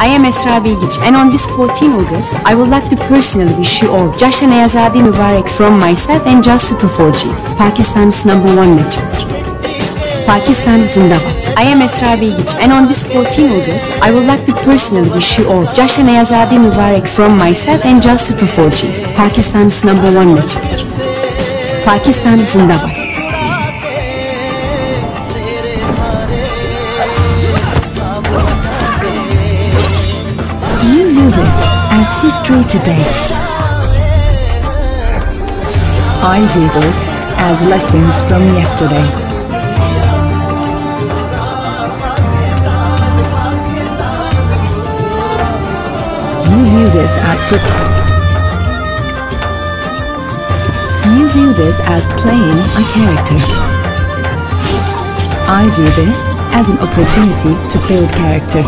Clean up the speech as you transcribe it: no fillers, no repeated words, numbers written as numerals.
I am Esra Bilgiç, and on this 14 August, I would like to personally wish you all Jashan Ayazadi Mubarak from myself and Just Super 4G, Pakistan's #1 network. Pakistan Zindabad. I am Esra Bilgiç, and on this 14 August, I would like to personally wish you all Jashan Ayazadi Mubarak from myself and Just Super 4G, Pakistan's #1 network. Pakistan Zindabad. You view this as history today. I view this as lessons from yesterday. You view this as playing a character. I view this as an opportunity to build character.